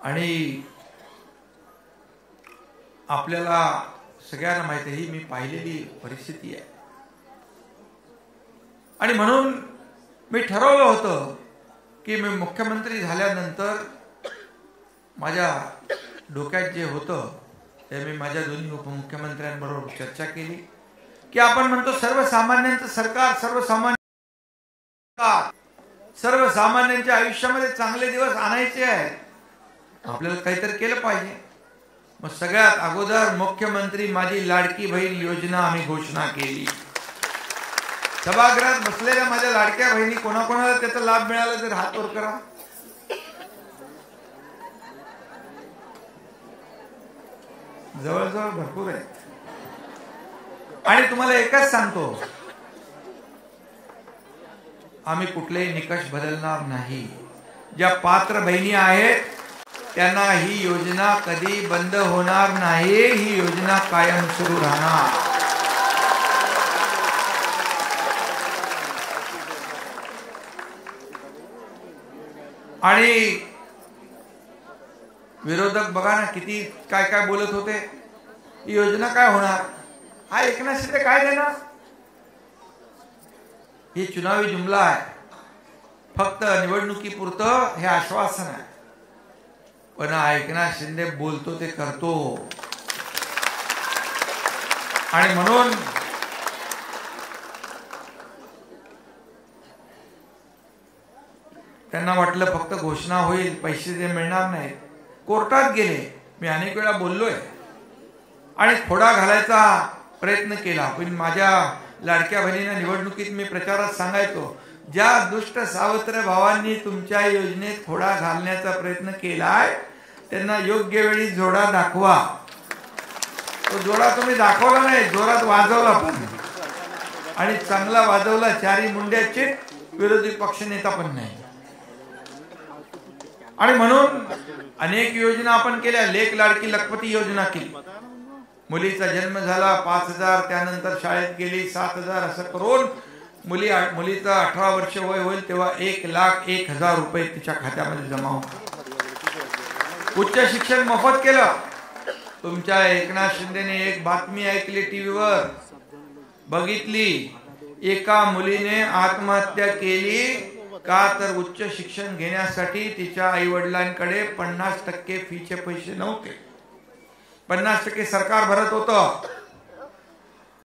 आणि आपल्याला सगळ्यांना माहिती आहे, ही मी पाहिलेली परिस्थिती आहे. आणि म्हणून मी ठरवलं होतं की मी मुख्यमंत्री झाल्यानंतर माझ्या डोक्यात जे होतं ते मी माझ्या दोन्ही उपमुख्यमंत्र्यांबरोबर चर्चा केली की आपण म्हणतो सर्वसामान्यांचं सरकार, सर्वसामान्यांच्या आयुष्यामध्ये चांगले दिवस आणायचे आहेत, आपल्याला काहीतरी केलं पाहिजे. मग सगळ्यात अगोदर मुख्यमंत्री माझी लाडकी बहीण योजना आम्ही घोषणा केली. सभागृहात बसलेल्या माझ्या लाडक्या बहिणी कोणाकोणाला त्याचा लाभ मिळाला तर हात वर करा. जवळजवळ भरपूर आहेत. आणि तुम्हाला एकच सांगतो, आम्ही कुठलेही निकष बदलणार नाही. ज्या पात्र बहिणी आहेत त्यांना ही योजना कधी बंद होणार नाही. ही योजना कायम सुरू राहणार. आणि विरोधक बघा ना किती काय काय बोलत होते. ही योजना काय होणार, हा एकनाथ शिंदे काय देणार, ही चुनावी जुमला आहे, फक्त निवडणुकीपुरतं हे आश्वासन आहे. पण एकनाथ शिंदे बोलतो ते करतो. आणि म्हणून त्यांना वाटलं फक्त घोषणा होईल, पैसे जे मिळणार नाहीत. कोर्टात गेले, मी अनेक वेळा बोललोय आणि खोडा घालायचा प्रयत्न केला. पण माझ्या लाडक्या बहिणींना निवडणुकीत मी प्रचारात सांगायचो, ज्या दुष्ट सावत्र भावांनी तुमच्या योजनेत खोडा घालण्याचा प्रयत्न केलाय त्यांना योग्य वेळी जोडा दाखवा. तो जोडा तुम्ही दाखवला नाही, जोरात वाजवला पण, आणि चांगला वाजवला. चारी मुंड्याचे विरोधी पक्षनेता पण नाही. आणि म्हणून अनेक योजना आपण केल्या. लेक लाडकी लखपती योजना केली. मुलीचा जन्म झाला 5,000, त्यानंतर शाळेत गेली 7,000, असं करून मुलीचा 18 वर्ष वय होईल तेव्हा 1,01,000 रुपये तिच्या खात्यामध्ये जमा होतात. उच्च शिक्षण मोफत केलं. तुमच्या एकनाथ शिंदेने एक बातमी ऐकली, टीव्हीवर बघितली, एका मुलीने आत्महत्या केली का तर उच्च शिक्षण घेण्यासाठी तिच्या आई वडिलांकडे 50% फीचे पैसे नव्हते. 50% सरकार भरत होतं.